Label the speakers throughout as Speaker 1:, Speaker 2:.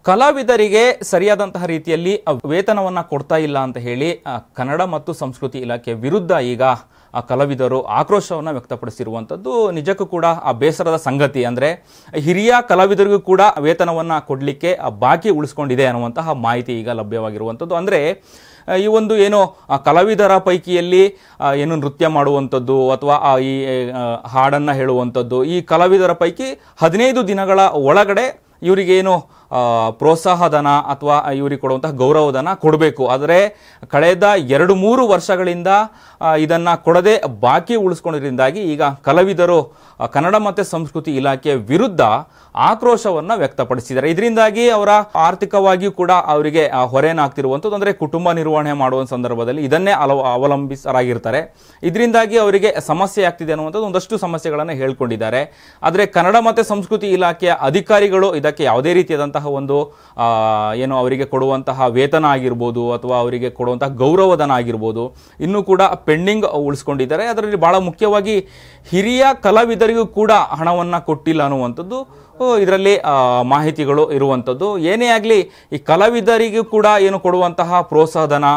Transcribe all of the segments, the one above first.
Speaker 1: ಕಲಾವಿದರಿಗೆ ಸರಿಯಾದಂತಹ ರೀತಿಯಲ್ಲಿ ವೇತನವನ್ನ ಕೊಡ್ತಾ ಇಲ್ಲ ಅಂತ ಹೇಳಿ ಕನ್ನಡ ಮತ್ತು ಸಂಸ್ಕೃತಿ ಇಲಾಖೆ ವಿರುದ್ಧ ಈಗ ಕಲಾವಿದರು ಆಕ್ರೋಶವನ್ನು ವ್ಯಕ್ತಪಡಿಸಿರುವಂಥದ್ದು ನಿಜಕ್ಕೂ ಕೂಡ ಬೇಸರದ ಸಂಗತಿ. ಅಂದರೆ ಹಿರಿಯ ಕಲಾವಿದರಿಗೂ ಕೂಡ ವೇತನವನ್ನು ಕೊಡಲಿಕ್ಕೆ ಬಾಕಿ ಉಳಿಸ್ಕೊಂಡಿದೆ ಅನ್ನುವಂತಹ ಮಾಹಿತಿ ಈಗ ಲಭ್ಯವಾಗಿರುವಂಥದ್ದು. ಅಂದರೆ ಈ ಒಂದು ಏನೋ ಕಲಾವಿದರ ಪೈಕಿಯಲ್ಲಿ ಏನು ನೃತ್ಯ ಮಾಡುವಂಥದ್ದು ಅಥವಾ ಈ ಹಾಡನ್ನು ಹೇಳುವಂಥದ್ದು, ಈ ಕಲಾವಿದರ ಪೈಕಿ 15 ದಿನಗಳ ಒಳಗಡೆ ಇವರಿಗೇನು ಪ್ರೋತ್ಸಾಹಧನ ಅಥವಾ ಇವರಿಗೆ ಕೊಡುವಂತಹ ಗೌರವಧನ ಕೊಡಬೇಕು. ಆದರೆ ಕಳೆದ 2-3 ವರ್ಷಗಳಿಂದ ಇದನ್ನು ಕೊಡದೆ ಬಾಕಿ ಉಳಿಸ್ಕೊಂಡಿದ್ದರಿಂದಾಗಿ ಈಗ ಕಲಾವಿದರು ಕನ್ನಡ ಮತ್ತು ಸಂಸ್ಕೃತಿ ಇಲಾಖೆ ವಿರುದ್ಧ ಆಕ್ರೋಶವನ್ನು ವ್ಯಕ್ತಪಡಿಸಿದ್ದಾರೆ. ಇದರಿಂದಾಗಿ ಅವರ ಆರ್ಥಿಕವಾಗಿಯೂ ಕೂಡ ಅವರಿಗೆ ಹೊರೆನಾಗ್ತಿರುವಂಥದ್ದು. ಅಂದರೆ ಕುಟುಂಬ ನಿರ್ವಹಣೆ ಮಾಡುವ ಸಂದರ್ಭದಲ್ಲಿ ಇದನ್ನೇ ಅವಲಂಬಿತರಾಗಿರ್ತಾರೆ. ಇದರಿಂದಾಗಿ ಅವರಿಗೆ ಸಮಸ್ಯೆ ಆಗ್ತಿದೆ ಅನ್ನುವಂಥದ್ದು ಒಂದಷ್ಟು ಸಮಸ್ಯೆಗಳನ್ನು ಹೇಳ್ಕೊಂಡಿದ್ದಾರೆ. ಆದರೆ ಕನ್ನಡ ಮತ್ತು ಸಂಸ್ಕೃತಿ ಇಲಾಖೆಯ ಅಧಿಕಾರಿಗಳು ಇದಕ್ಕೆ ಯಾವುದೇ ರೀತಿಯಾದಂತಹ ಒಂದು ಏನು ಅವರಿಗೆ ಕೊಡುವಂತಹ ವೇತನ ಆಗಿರ್ಬೋದು ಅಥವಾ ಅವರಿಗೆ ಕೊಡುವಂತಹ ಗೌರವಧನ ಆಗಿರ್ಬೋದು ಇನ್ನೂ ಕೂಡ ಪೆಂಡಿಂಗ್ ಉಳಿಸ್ಕೊಂಡಿದ್ದಾರೆ. ಅದರಲ್ಲಿ ಬಹಳ ಮುಖ್ಯವಾಗಿ ಹಿರಿಯ ಕಲಾವಿದರಿಗೂ ಕೂಡ ಹಣವನ್ನು ಕೊಟ್ಟಿಲ್ಲ ಅನ್ನುವಂಥದ್ದು ಇದರಲ್ಲಿ ಮಾಹಿತಿಗಳು ಇರುವಂಥದ್ದು. ಏನೇ ಆಗಲಿ ಈ ಕಲಾವಿದರಿಗೂ ಕೂಡ ಏನು ಕೊಡುವಂತಹ ಪ್ರೋತ್ಸಾಹಧನ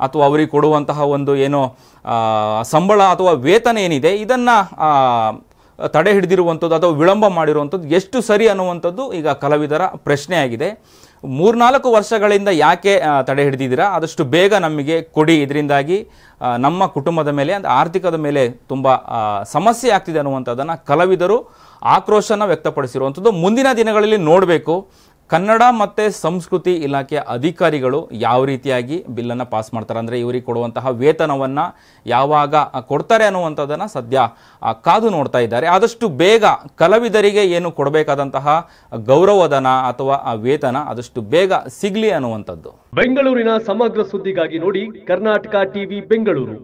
Speaker 1: ಅಥವಾ ಅವರಿಗೆ ಕೊಡುವಂತಹ ಒಂದು ಏನು ಸಂಬಳ ಅಥವಾ ವೇತನ ಏನಿದೆ ಇದನ್ನು ತಡೆ ಹಿಡಿದಿರುವಂಥದ್ದು ಅಥವಾ ವಿಳಂಬ ಮಾಡಿರುವಂಥದ್ದು ಎಷ್ಟು ಸರಿ ಅನ್ನುವಂಥದ್ದು ಈಗ ಕಲಾವಿದರ ಪ್ರಶ್ನೆ ಆಗಿದೆ. 3-4 ವರ್ಷಗಳಿಂದ ಯಾಕೆ ತಡೆ ಹಿಡಿದಿದ್ದೀರಾ, ಆದಷ್ಟು ಬೇಗ ನಮಗೆ ಕೊಡಿ, ಇದರಿಂದಾಗಿ ನಮ್ಮ ಕುಟುಂಬದ ಮೇಲೆ ಆರ್ಥಿಕದ ಮೇಲೆ ತುಂಬ ಸಮಸ್ಯೆ ಆಗ್ತಿದೆ ಅನ್ನುವಂಥದ್ದನ್ನು ಕಲಾವಿದರು ಆಕ್ರೋಶನ ವ್ಯಕ್ತಪಡಿಸಿರುವಂಥದ್ದು. ಮುಂದಿನ ದಿನಗಳಲ್ಲಿ ನೋಡಬೇಕು ಕನ್ನಡ ಮತ್ತು ಸಂಸ್ಕೃತಿ ಇಲಾಖೆಯ ಅಧಿಕಾರಿಗಳು ಯಾವ ರೀತಿಯಾಗಿ ಬಿಲ್ಲನ್ನು ಪಾಸ್ ಮಾಡ್ತಾರೆ, ಅಂದರೆ ಇವರಿಗೆ ಕೊಡುವಂತಹ ವೇತನವನ್ನು ಯಾವಾಗ ಕೊಡ್ತಾರೆ ಅನ್ನುವಂಥದ್ದನ್ನು ಸದ್ಯ ಕಾದು ನೋಡ್ತಾ ಇದ್ದಾರೆ. ಆದಷ್ಟು ಬೇಗ ಕಲಾವಿದರಿಗೆ ಏನು ಕೊಡಬೇಕಾದಂತಹ ಗೌರವಧನ ಅಥವಾ ವೇತನ ಆದಷ್ಟು ಬೇಗ ಸಿಗಲಿ ಅನ್ನುವಂಥದ್ದು.
Speaker 2: ಬೆಂಗಳೂರಿನ ಸಮಗ್ರ ಸುದ್ದಿಗಾಗಿ ನೋಡಿ ಕರ್ನಾಟಕ ಟಿವಿ ಬೆಂಗಳೂರು.